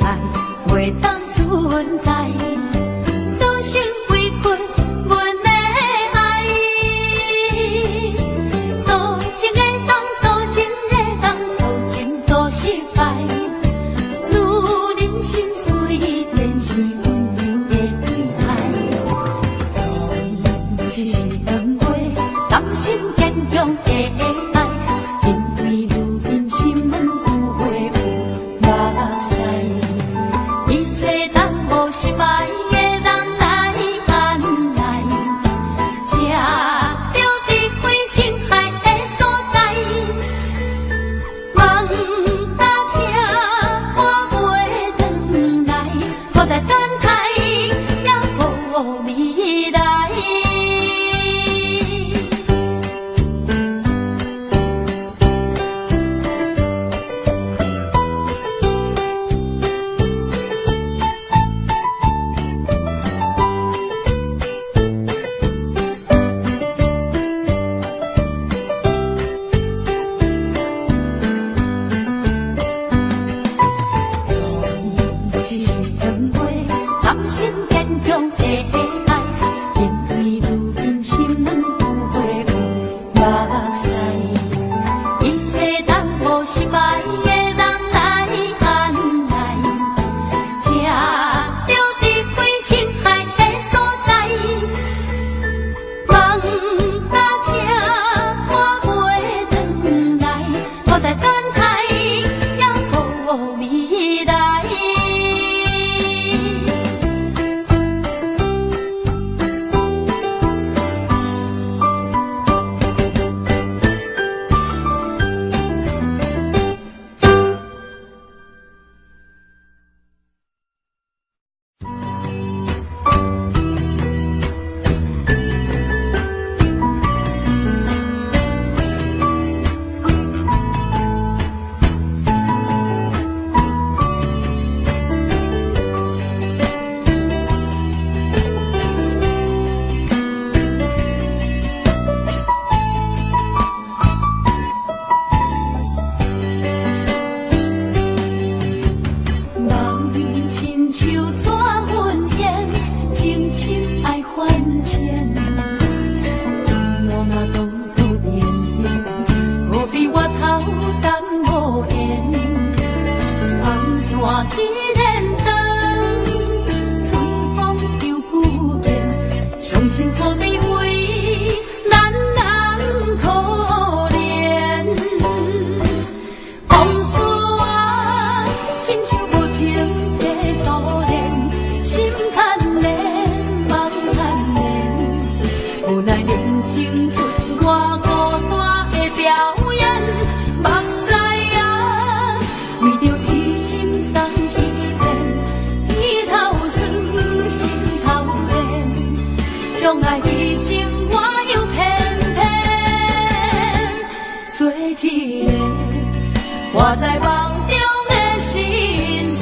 爱袂当存在，造成委屈阮的爱。多情的当，多情的当，多情多失败。愈人心碎，连是温柔的遗骸。总是长辈甘心坚强的爱，因为愈人心软愈会有目屎。一切当无失败的人来安来，才着离开情海的所在。梦若听我袂转来，搁再等待也无未来。总是长辈甘心坚强的爱，因为愈人心软愈会有目屎。一切当无失败的人来安来，才着离开情海的所在。梦若听我袂转来，搁再等待也无未来。梦亲像纸云烟，情深爱还钱。情路若兜兜连连，何必回头等无缘？红线依然长，春风又不见，伤心何必为咱人可怜？往事啊，亲像无情的锁链，心牵连，梦牵连。无奈人生出我孤单的表演，目屎啊，为着痴心送欺骗，鼻头酸，心头连，将爱牺牲我又偏偏做一个活在梦中的神仙。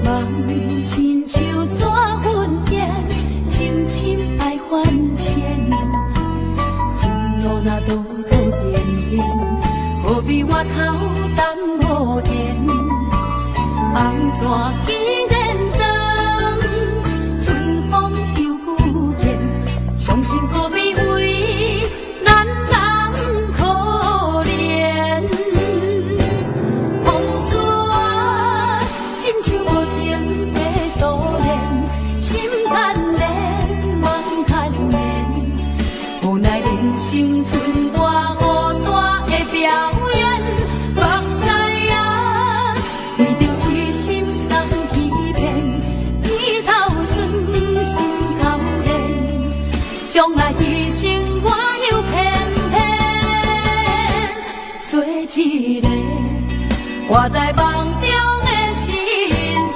梦亲像纸云烟，情深爱还钱。情路若兜兜连连，何必回头等无缘？红线依然长，春风又不见，伤心何必为咱人可怜？往事啊，亲像无情的锁链，心牵连，梦牵连。无奈人生剩我孤单的表演，目屎啊，为着痴心送欺骗，鼻头酸，心头连，将爱牺牲我又偏偏做一个活在梦中的神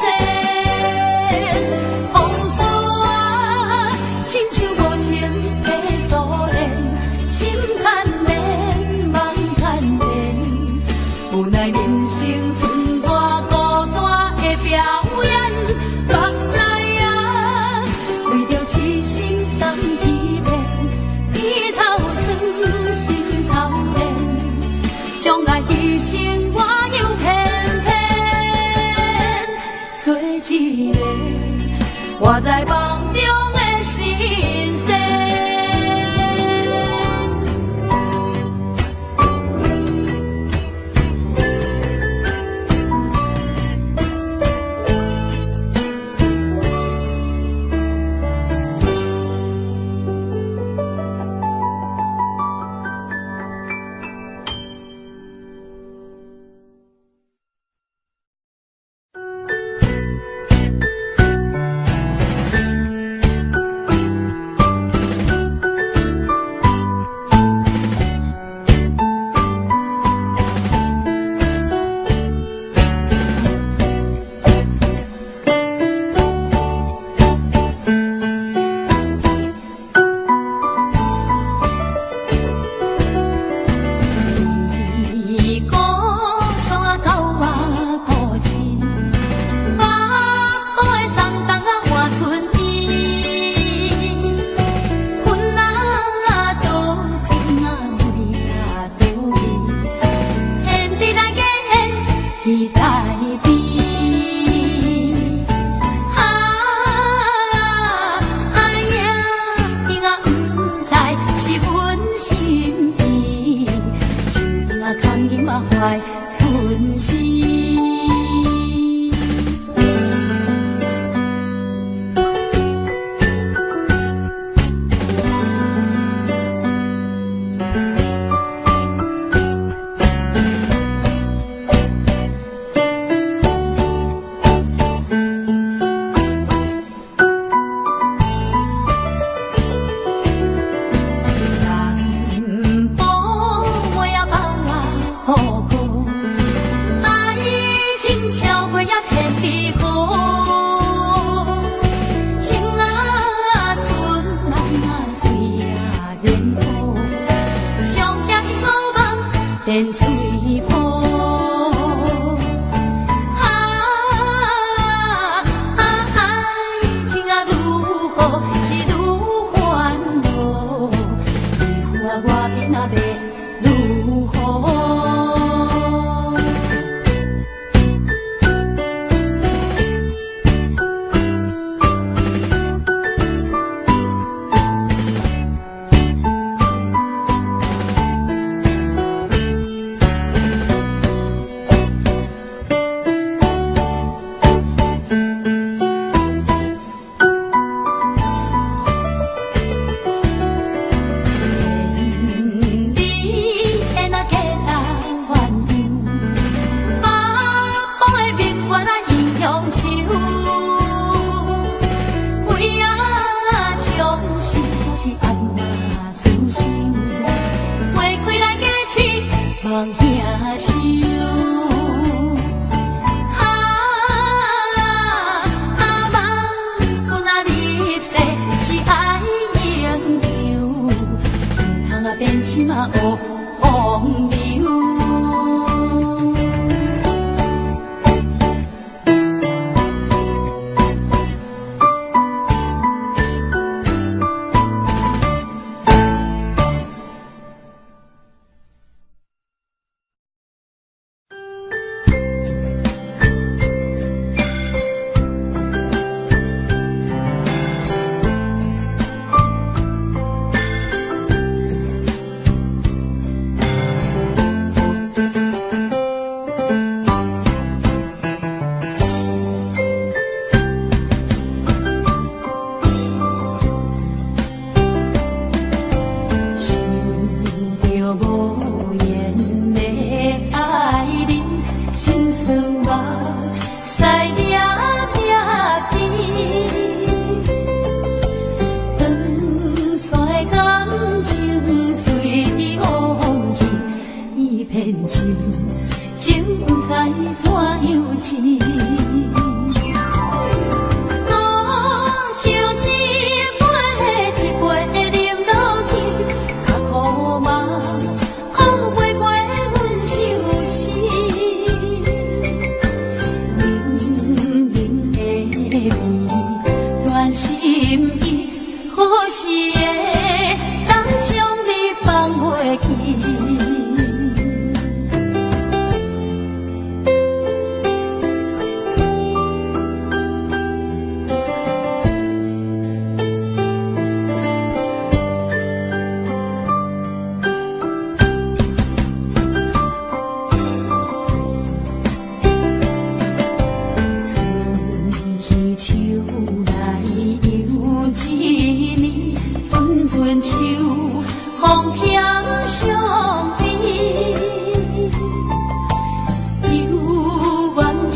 仙。往事啊，亲像无情的锁链，心牵连，梦牵连。无奈人生剩我。一个活在梦中的心声。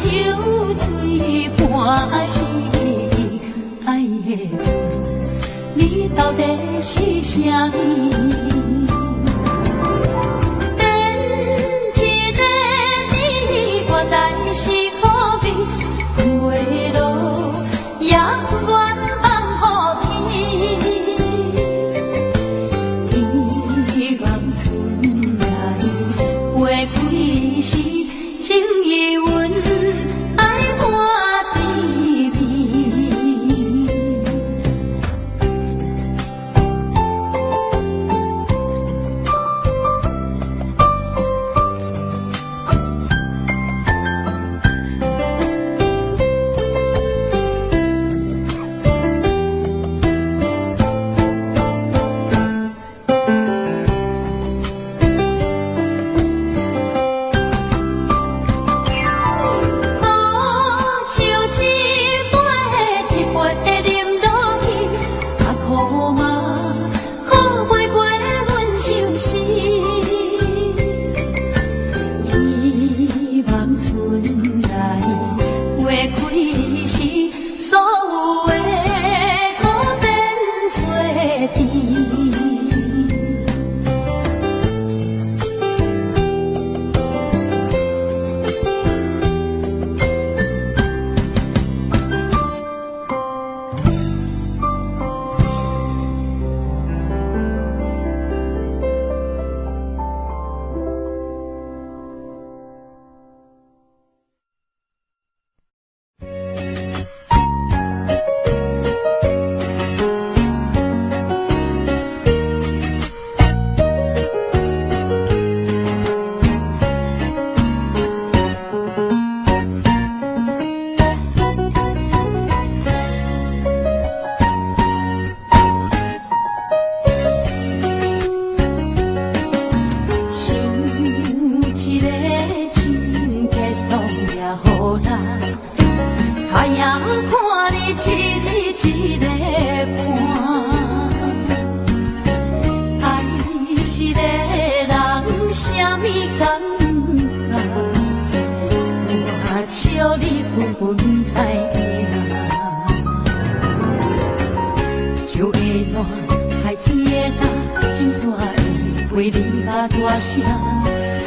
酒醉半死，爱的船，你到底是啥物？是何必困袂落，也愿放予你。希望春来花开时，情意阮爱满地面。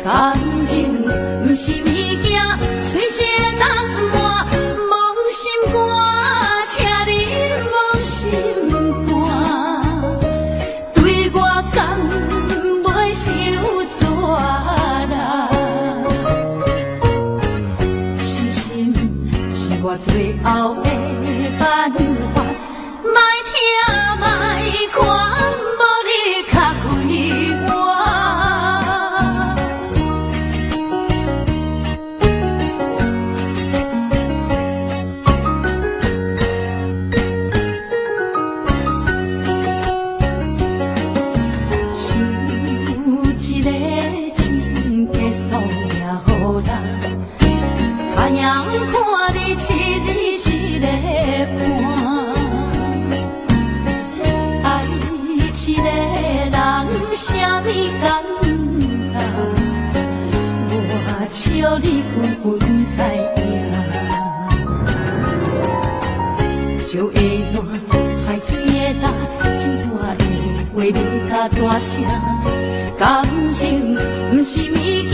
感情不是物件，随时会当换。妄心肝，请你妄心肝，对我敢袂受责啦。是心是我最后的办法，莫听莫看。笑你根本知影，石会烂，海水会干，怎怎会为你较大声？感情不是物件，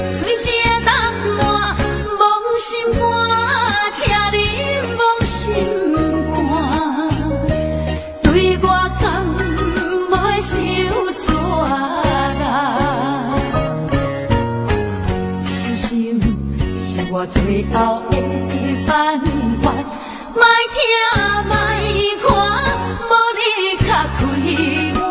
随时会当换。妄心肝，请你妄心肝，对我敢袂受责啦。是心是我最后的办法，莫听莫看，无你较开我。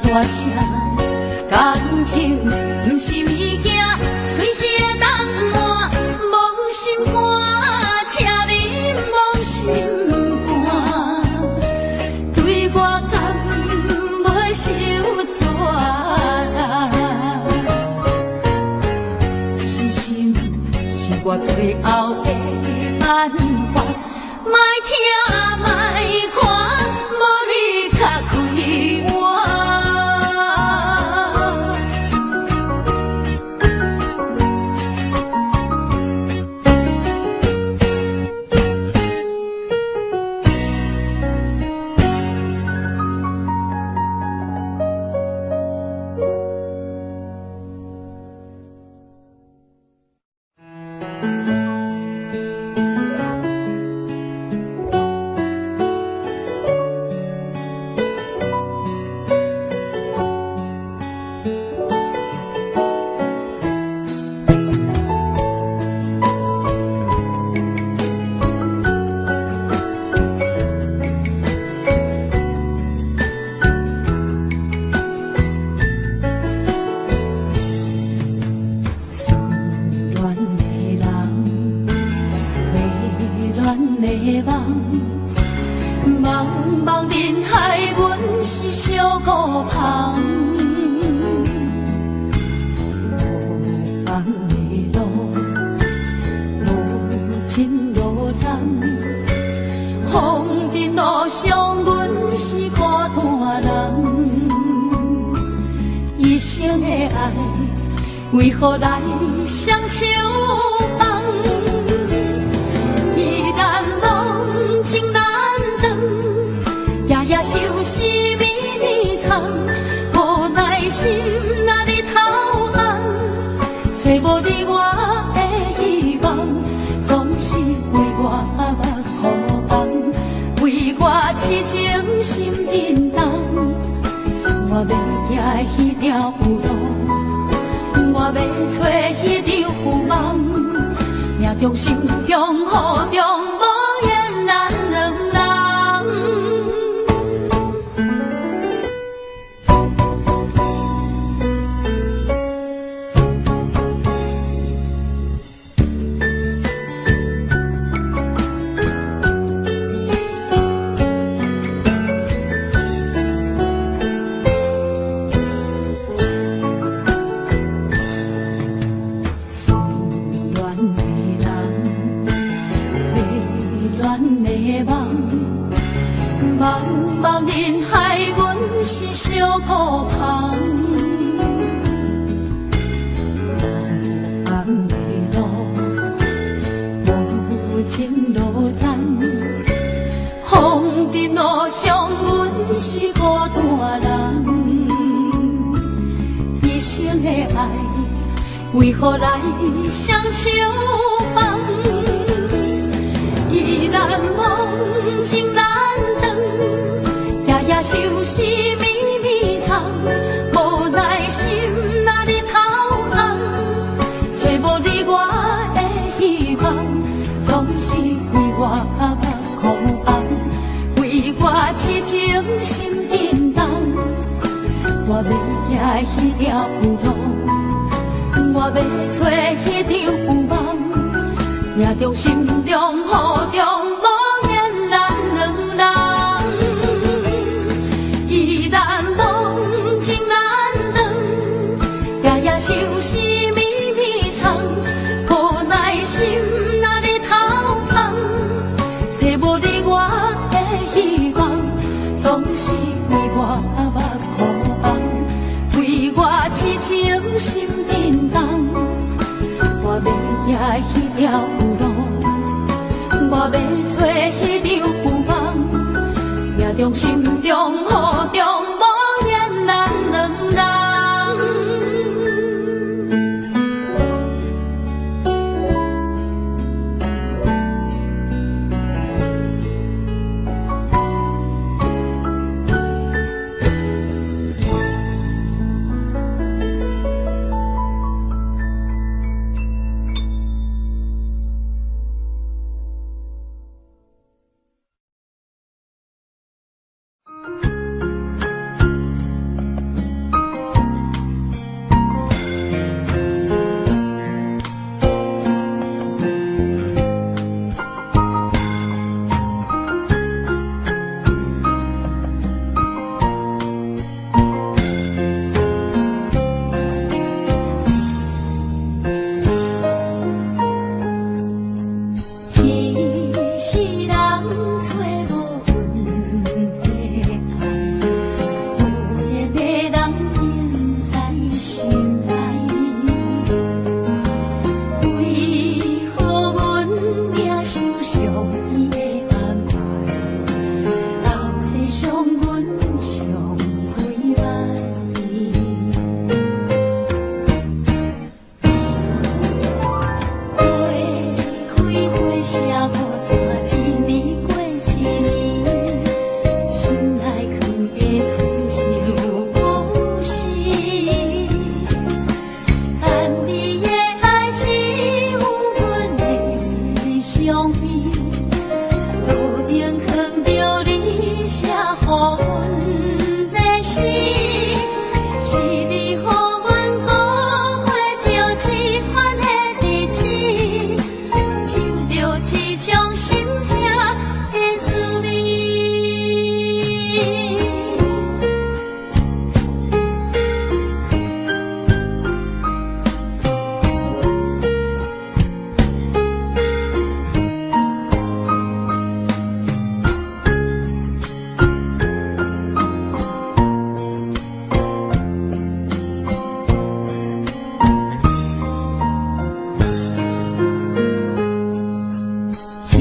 大声，感情不是物件，随时会当换。妄最后的办法，莫听莫看，无你较快活。茫茫人海，阮是小孤芳。无望的路，无情路残。风尘路上，阮是孤单人。一生的爱，为何来双手放？伊难梦，情难断，夜夜相思绵绵藏。无奈心若日头红，找无你我的希望，总是为我目苦红，为我痴情心震动。我要行迄条有路，我要找迄场有梦。命中心中雨中无言咱两人。茫茫人海，阮是小孤芳。无望的路，无情路残。风尘路上，阮是孤单人。一生的爱，为何来双手放？伊难梦，情难断，夜夜相思绵绵藏。无奈心若日头红，找无你我的希望，总是为我目苦红，为我痴情心震动。我要行迄条有路，我要找迄场有梦。命中心中雨中无言咱两人。伊难梦，情难断，夜夜相思绵绵藏。无奈心若日头红，找无你我的希望，总是为我目苦红，为我痴情心震动。我要行迄条有路，我要找迄场有梦。命中心中雨中无言咱两人。上伊的安排，后日上阮上几摆。花开谢幕，大一年过一年，心内藏的春秋故事。但你的爱只有阮的相依，路顶藏着你写予阮的诗，是你予阮鼓画着这款的日子，唱着这种心痛的滋味。一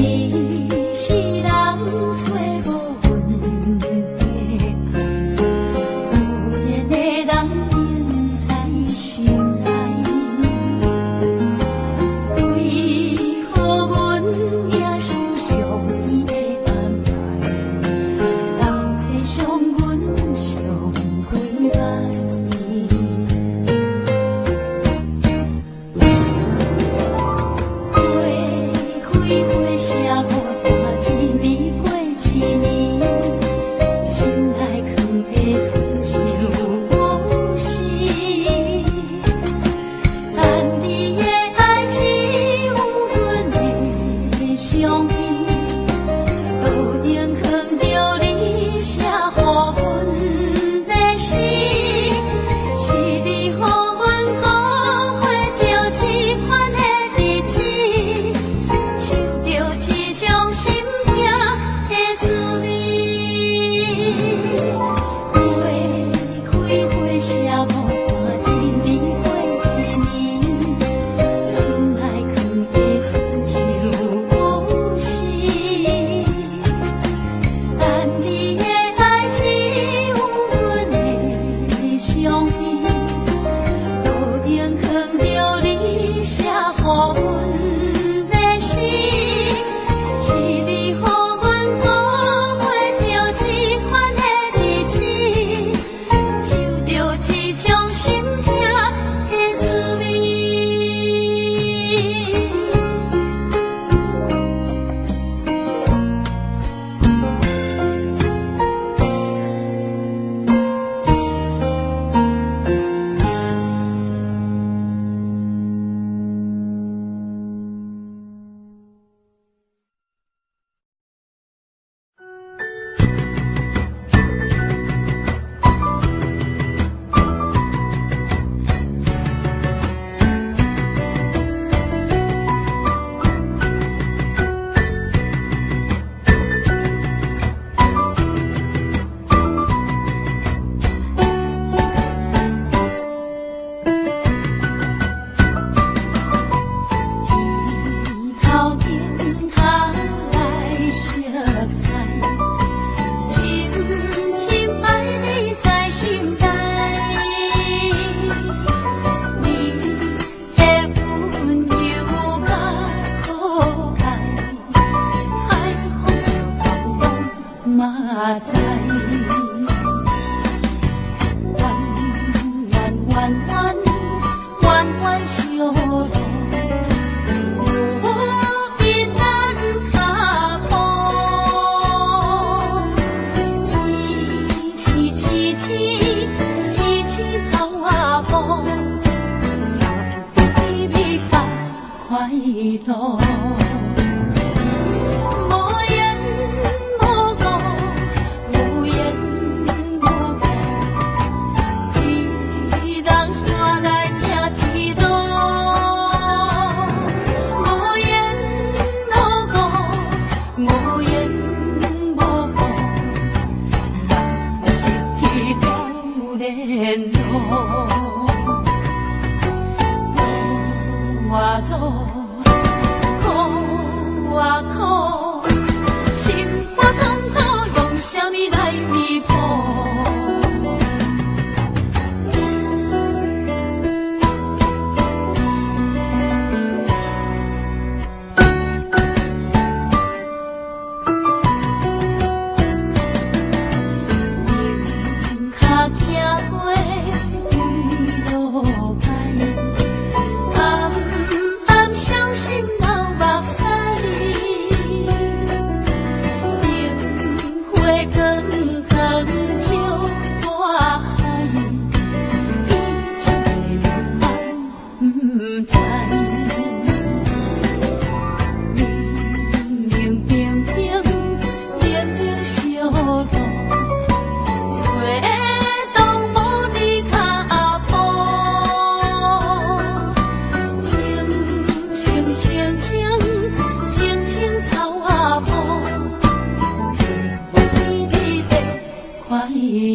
世人找无阮的爱，无缘的人仍在心内。为何阮也受上伊的安排，留体上阮上几摆？花开谢幕，大一年过一年，心内藏的春秋故事。但你的爱只有阮的相依，路顶藏着你写予阮的诗，是你予阮鼓画着这款的日子，唱着这种心痛的滋味。花开谢幕，大一年过一年，心内藏的春秋故事。但你的爱只有阮的相依，路顶藏着你写予阮的诗，是你予阮鼓画着这款的日子，唱着这种心痛的滋味。头顶下来熟悉，深深爱你在心内。你的温柔甲可爱，海风笑动动嘛知。弯弯小路。快乐，无言无语，无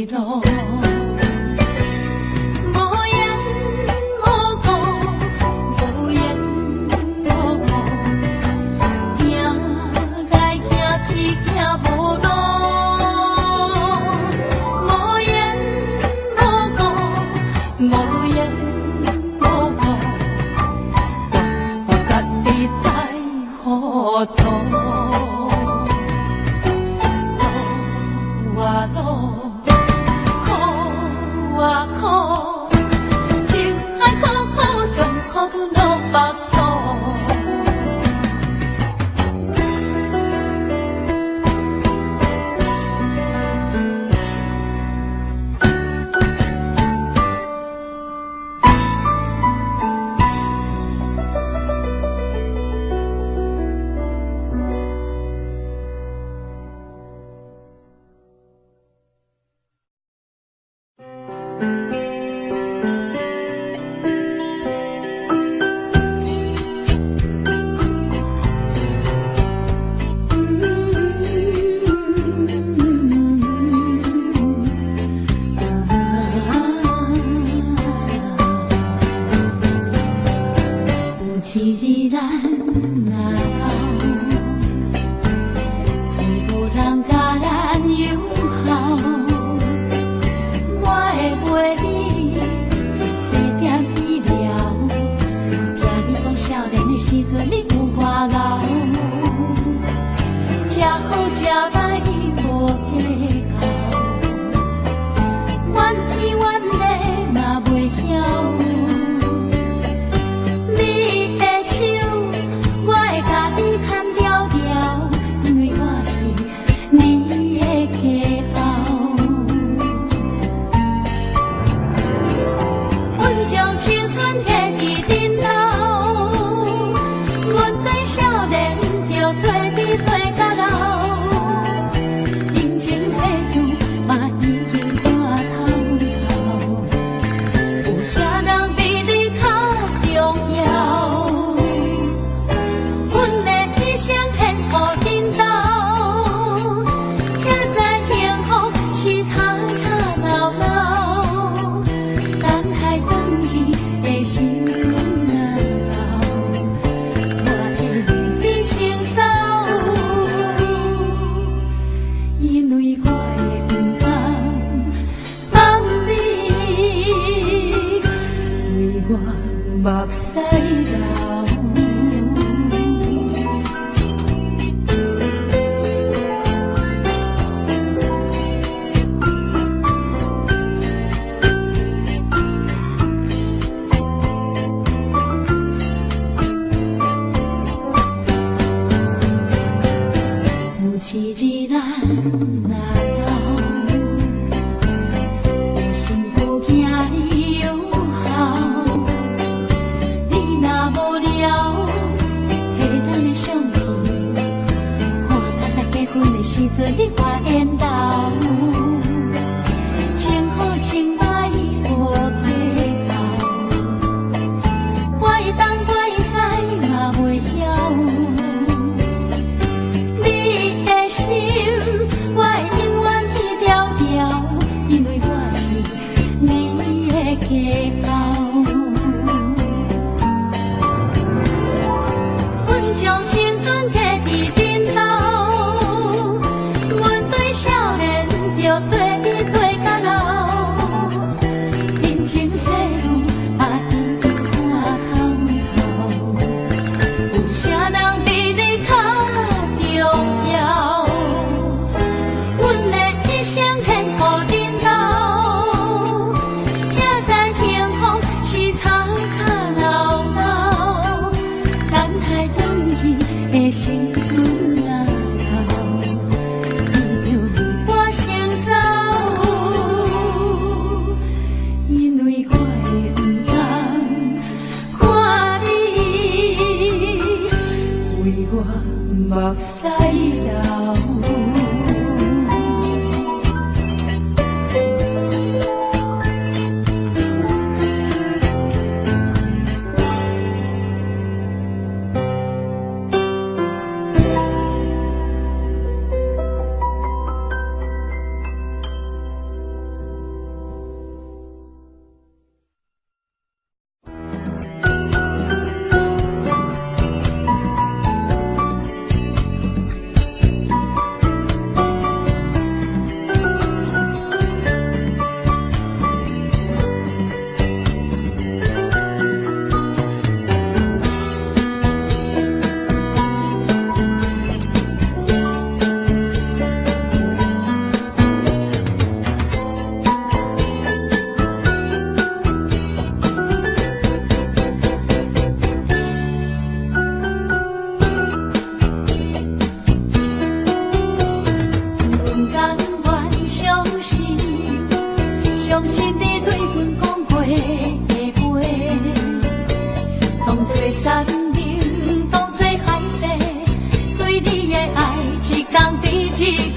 路。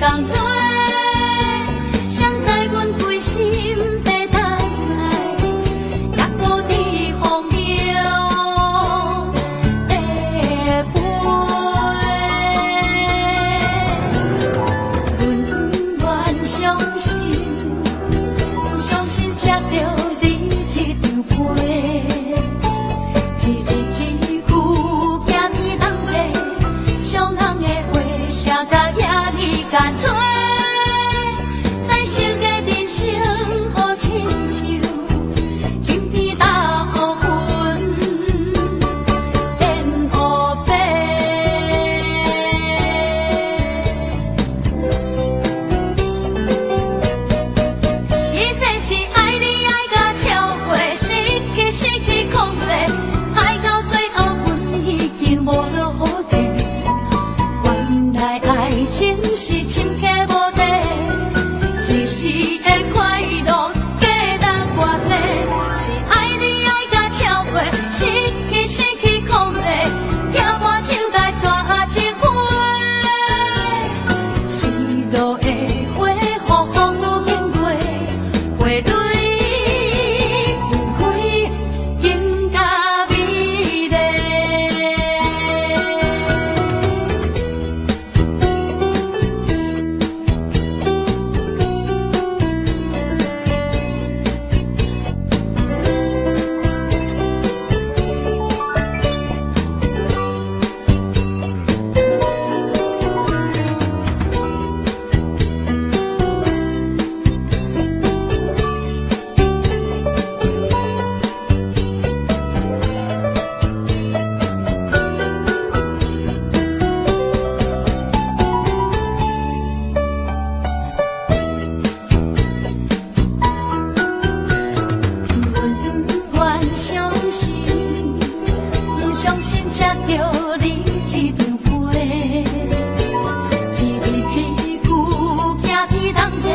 共做，谁知阮归心在等待，也无伫风流地飞。阮愿相信，相信吃着你这张被。一字一句行天人地，伤人的话写甲遐尼干脆，再熟的人生好亲像情天打乌云变乌白。一切是爱你爱甲超过，失去控制。爱到最后，阮已经无落好地。原来爱情是深刻无底，一时的快乐价值偌济。是爱你爱甲超过，失去控制，听我手来抓一回。失落的花，雨风都经过，花蕊。相信吃着你这张被，一字一句行天人地，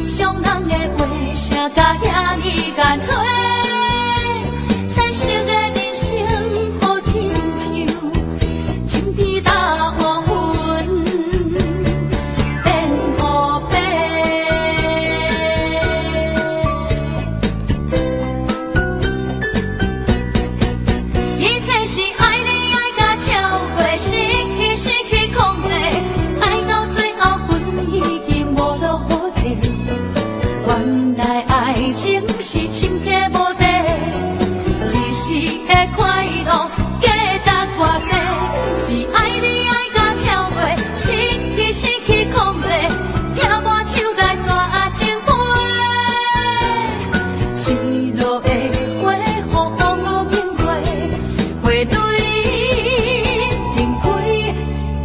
伤人的话写甲遐尼干脆，再熟的人生好亲像情天打乌云变乌白。一切是爱你爱甲超过，失去控制，爱到最后，阮已经无落好地。原来爱情是深刻无底，一时的快乐价值偌济。是爱你爱甲超过，失去控制，听我手来抓情花。失落的花，雨风都经过，花蕊盛开，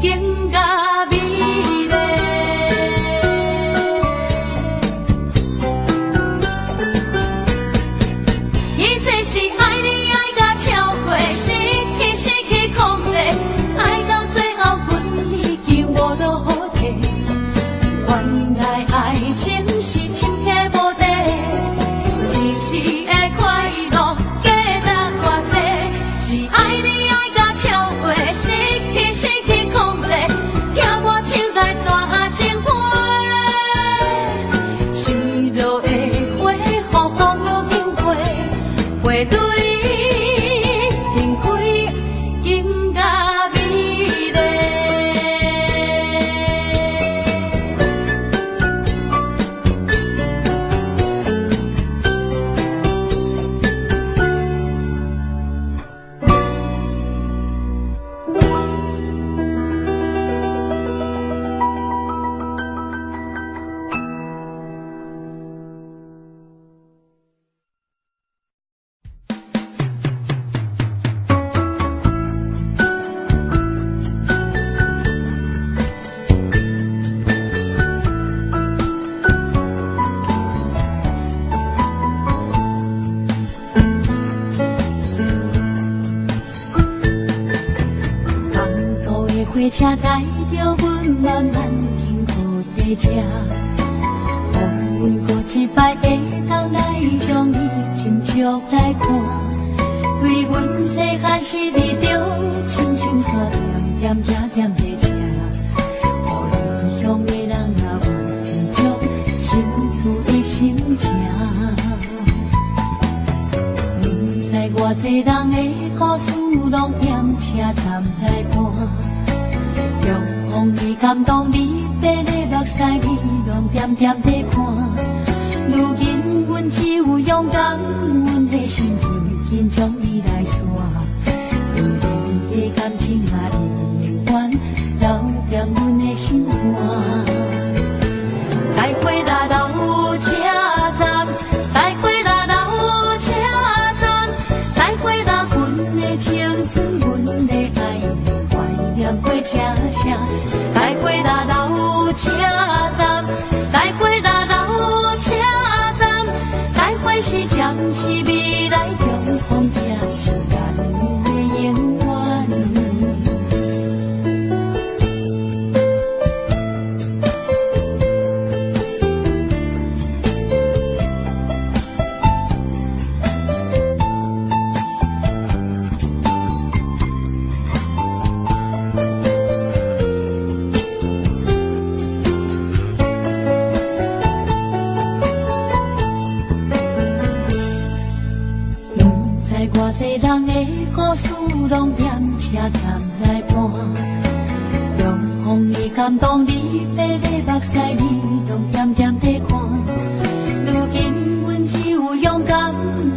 更加美丽。一切是爱你爱甲超过，失去控制，爱到最后，阮已经无落好地。原来爱情是深刻无底，一时的快乐价值偌济。是爱你爱甲超过，失去控制，听我手来抓情花。失落的花，雨风都经过，花蕊盛开，更加美丽。火车载着阮慢慢停靠地车，予阮搁一摆会当来将你亲像来看。对阮细汉时你着清清楚点点行点地车，予异乡的人感动你白的目屎，你拢点点地看。如今阮只有勇敢，阮的心紧紧将你来刷。有你的感情啊，永远留念阮的心肝。再会啦，老车站，再会啦，老车站，再会啦，阮的青春，阮的爱，怀念过车声。再会啦，老车站，再会啦，老车站，再会是暂时未来中风，这是咱的永远。偌济人的故事，拢踮车站来伴。用风的感动你，白的目屎，你拢点点地看。如今阮只有勇敢，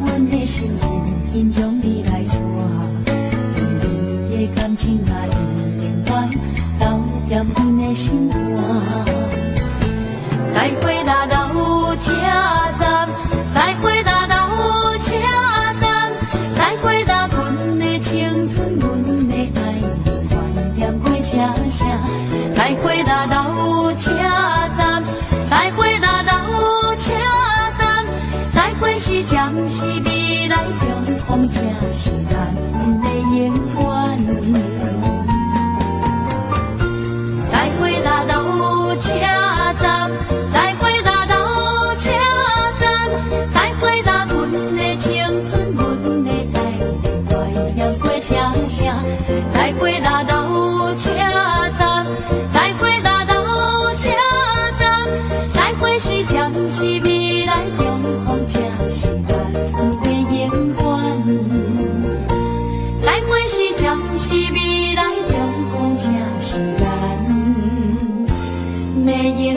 阮的心紧紧将你来刷。用你的感情啊，永远留念阮的心肝。再会啦，老车站，再会啦，老车站。再会啦，阮的青春，阮的爱，怀念过车声。再会啦，老车站，再会啦，老车站，再会是暂时未来中风，这是咱的永远。再会啦，老车站，再会啦，老车站，再会啦，阮的青春，阮的过车声，再会啦，老车站，再会啦，老车站，再会是暂时未来中风，这是咱的永远。再会是暂时未来中风，这是咱的永远。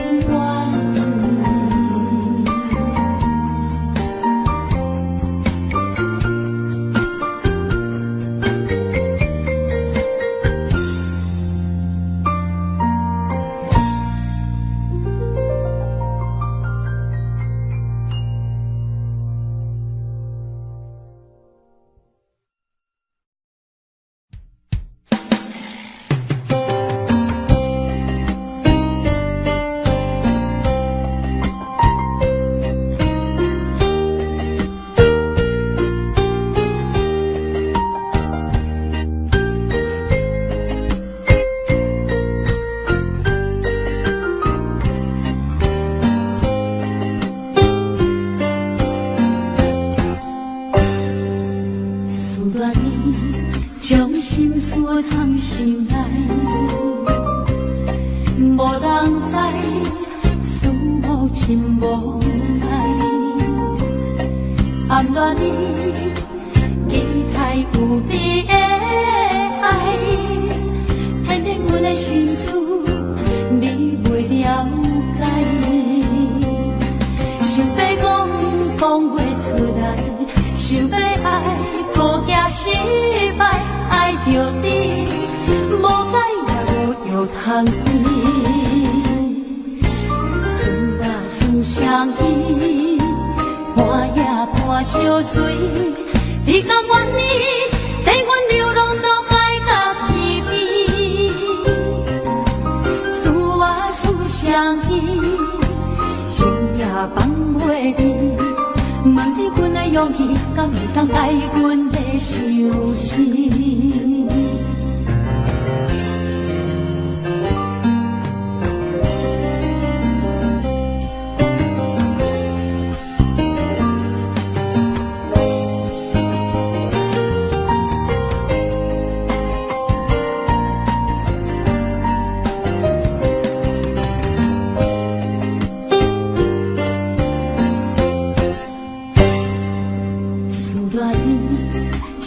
将心事藏心内，无人知，思无情无爱。暗恋你，期待有你的爱，偏偏阮的心事你袂了解。想要讲讲袂出来，想要爱，搁惊失败。爱着你，无解也无药通医。思啊思相依，伴也伴相随。你甘愿意替阮流浪到海角天边？思啊思相依，情也放袂离。问你阮的勇气，敢会当爱阮的伤心？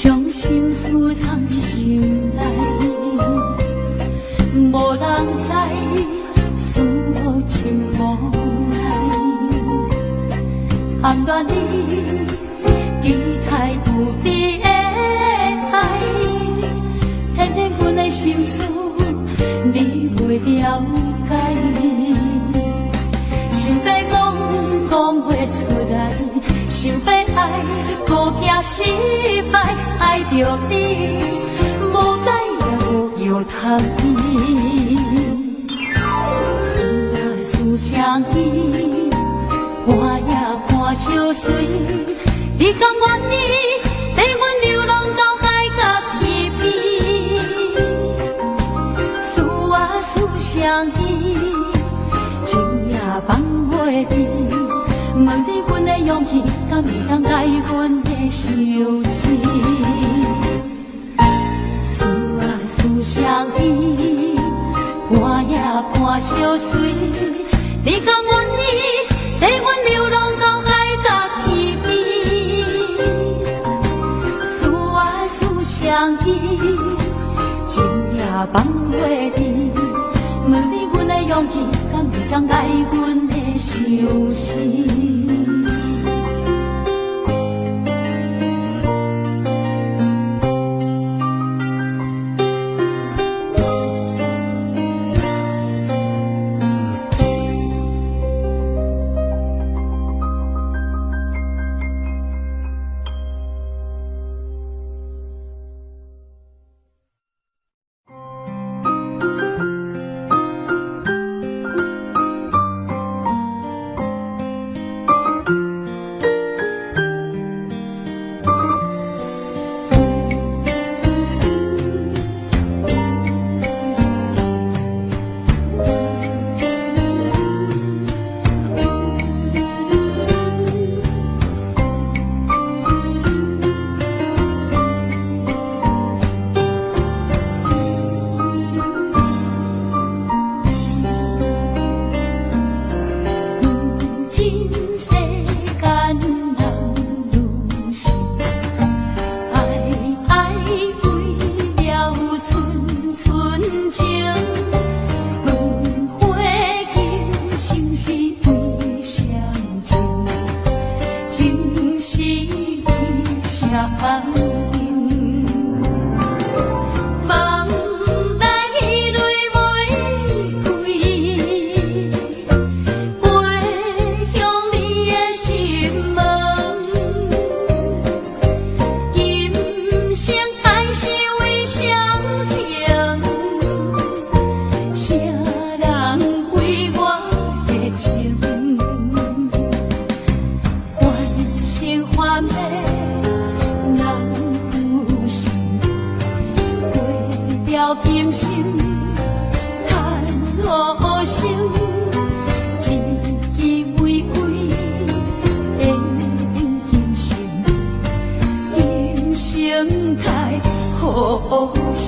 将心事藏心知思无情无奈，含怨你期待有你的爱，偏偏阮的心事你袂了解，想要讲袂出来，想要爱，搁惊失败，爱着你，无解也无药通医。思啊思双依，伴也伴相随，你甘愿意带阮流浪到海角天边？思啊思双依，情也放袂离。问你，阮的勇气敢会当改阮的相思？思啊思双依，伴也伴相随。你甘愿意带阮流浪到海角天边？思啊思双依，情也放袂离。问你，阮的勇气敢会当改阮的相思？今生叹何生，一枝玫瑰缘今生，今生太可惜。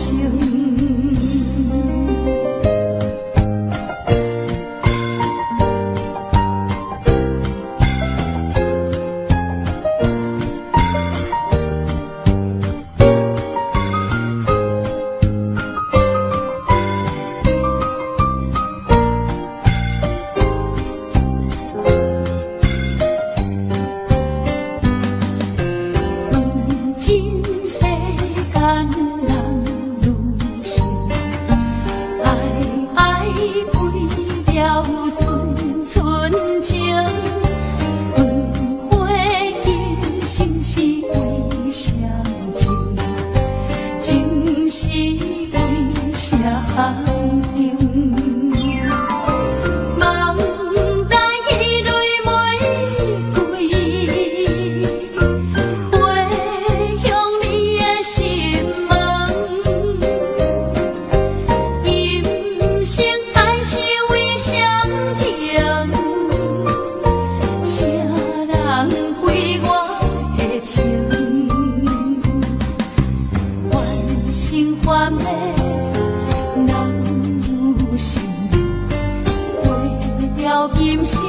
今生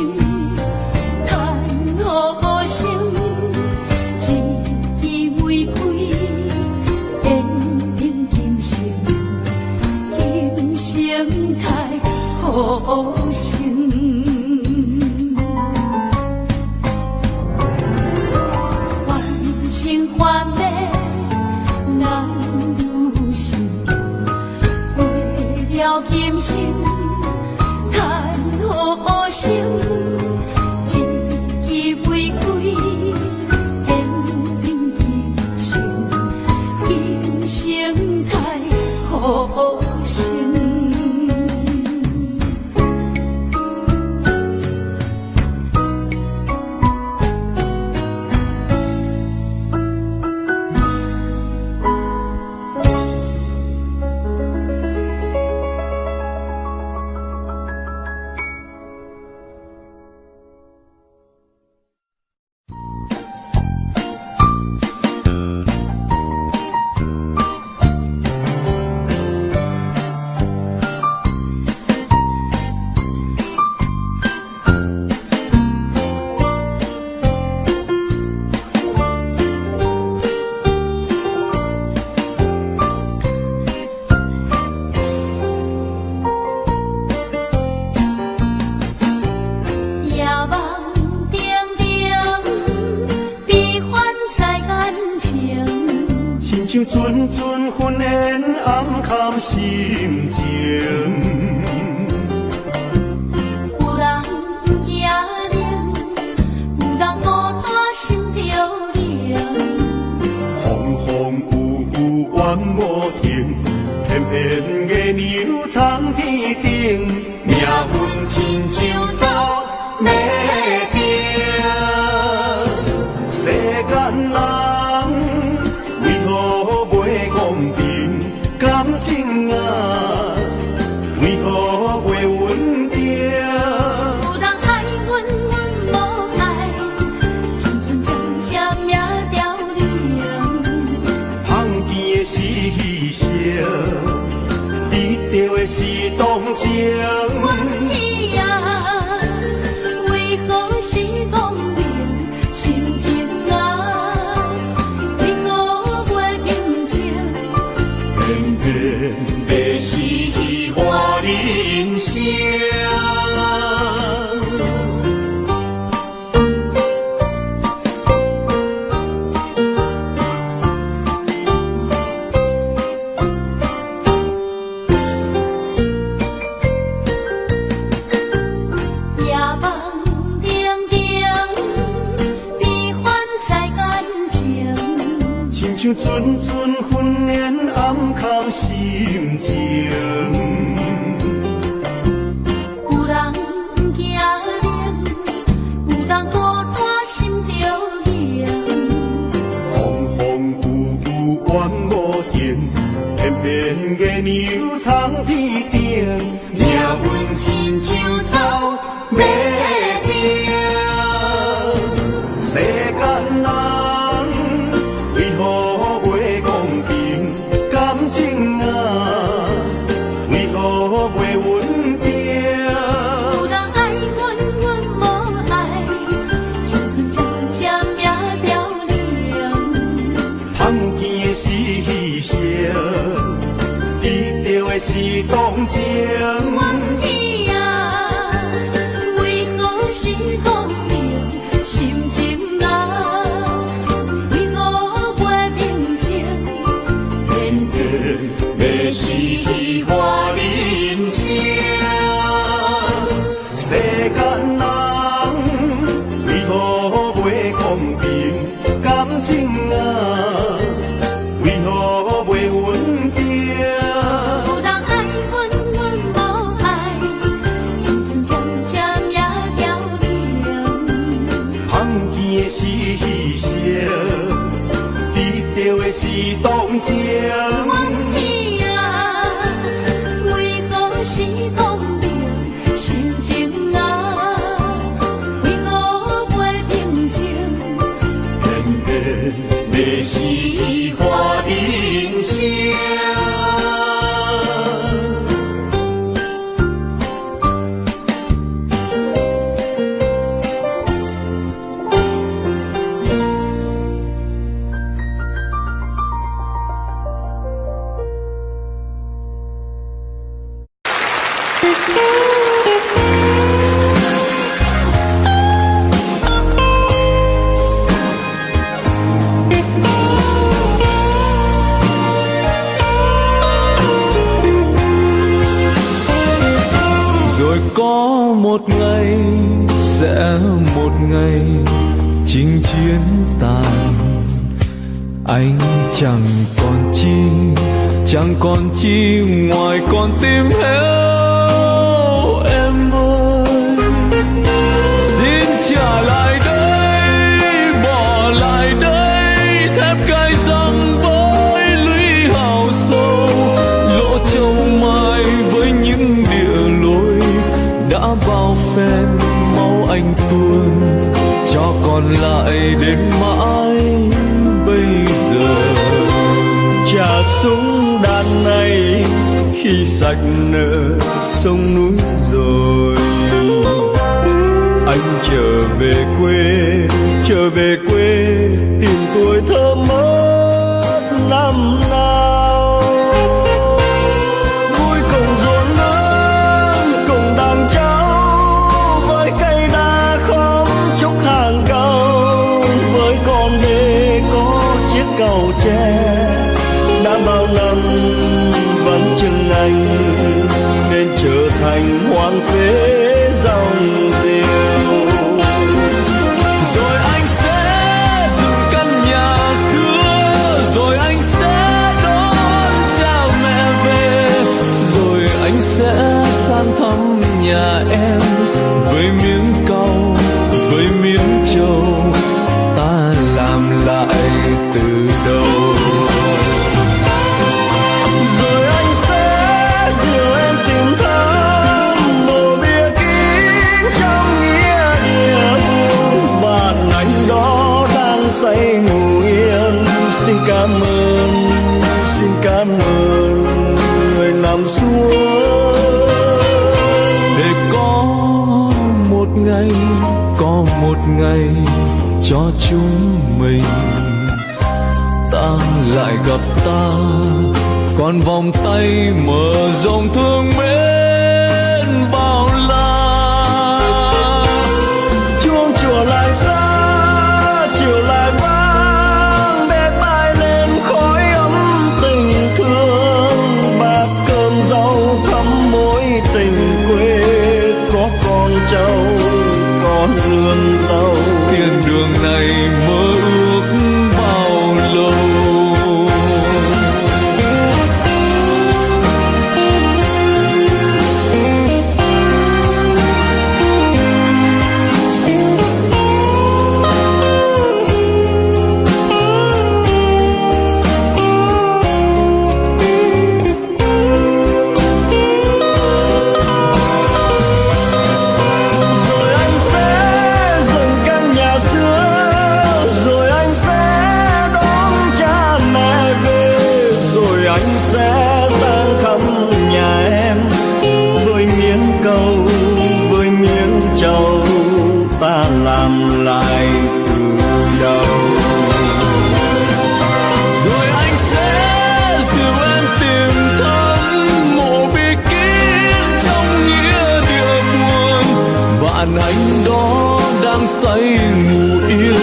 叹何生，一枝玫瑰缘尽今生，今生太好成。愿生欢美难如心，为了今生叹好生。一支玫瑰献尽一生，今生太好成。像阵阵云烟暗藏心情，有人惊灵，有人孤单心着凉。风风雨雨怨无停，偏偏月亮藏天顶，命运亲像走马灯，世间人。感情啊，为何袂稳定？有人爱阮，阮无爱，青春渐渐命凋零。碰见的是牺牲，得到的是同情。阮喜啊，为何是公平？心情啊，为何袂明情？偏偏要失去我人生。夜梦定定，悲欢在眼前。亲像阵阵云烟暗藏心情，有人惊灵，有人孤单心着凉。风风雨雨怨无停，偏偏月亮藏天顶，命运亲像走马灯，世间人为何袂公平？感情啊，为何袂稳定？有人爱阮，阮无爱，青春渐渐命凋零。碰见的是牺牲，得到的是同情。阮喜啊，为何是公平？心情啊，为何袂明情？偏偏要失去我人生，世间人为何袂公平？感情啊，为何袂稳定？有人爱阮，阮无爱，青春渐渐命凋零。碰见的是牺牲，得到的是同情。阮喜啊，为何是公平？心情啊，为何袂平静？偏偏要失 Rồi có một ngày, sẽ một ngày chinh chiến tàn, anh chẳng còn chi, chẳng còn chi ngoài con tim héo em ơi. Xin trả lại đây, bỏ lại đây thép gai răng với lũy hào sâu, lỗ châu mai với những địa lối đã bao phen máu anh tuôn, cho còn lại đến mãi bây giờ. Trả súng đạn này khi sạch nợ sông núi rồi, anh trở về quê tìm tuổi thơ mất năm nào. Vui cùng ruộng nương cùng đàn cháu, với cây đa khóm trúc hàng cao, với con đê có chiếc cầu tre đã bao năm vẫn chừng anh, nên trở thành hoang phế dòng diều. Rồi anh sẽ dựng căn nhà xưa, rồi anh sẽ đón cha mẹ về, rồi anh sẽ san thăm nhà em với miếng cau, với miếng trầu, ta làm lại từ đầu. Rồi anh sẽ dìu em tìm thăm mộ bia kín trong nghĩa địa buồn, bạn anh đó đang say ngủ yên. Xin cảm ơn người nằm xuống. Để có một ngày cho chúng mình, ta lại gặp ta, còn vòng tay mở rộng thương mến bao la. Chuông chùa lại xa, chiều lại vang, bếp ai lên khói ấm tình thương. Bát cơm rau thắm mối tình quê, có con cháu con vườn rau. Thiên đường này mơ ước bao lâu. Rồi anh sẽ dựng căn nhà xưa, rồi anh sẽ đón cha mẹ về, rồi anh sẽ sang thăm nhà em với miếng câu, với miếng trầu, ta làm lại từ đầu. Rồi anh sẽ dìu em tìm thăm mộ bia kín trong nghĩa địa buồn, bạn anh đó đang say ngủ yên.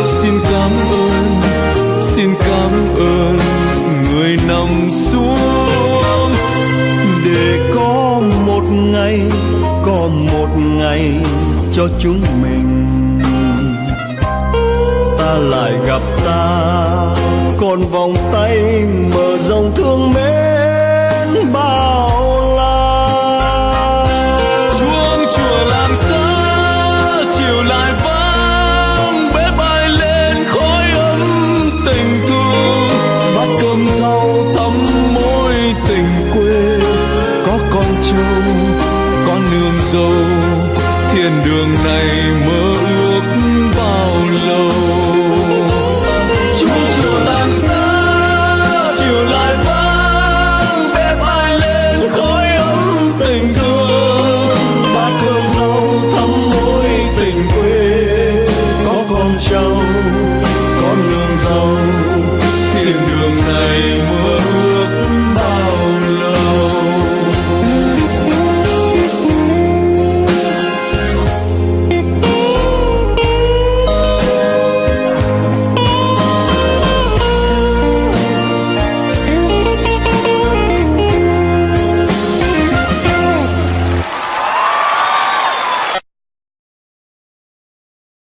Xin cảm ơn người nằm xuống. Để có một ngày cho chúng mình, ta lại gặp ta, còn vòng tay mở rộng thương mến bao la. Chuông chùa làng xa, chiều lại vang, bếp ai lên khói ấm tình thương. Bát cơm rau thắm mối tình quê, có con trâu, có nương dâu. Thiên đường này mơ ước bao lâu.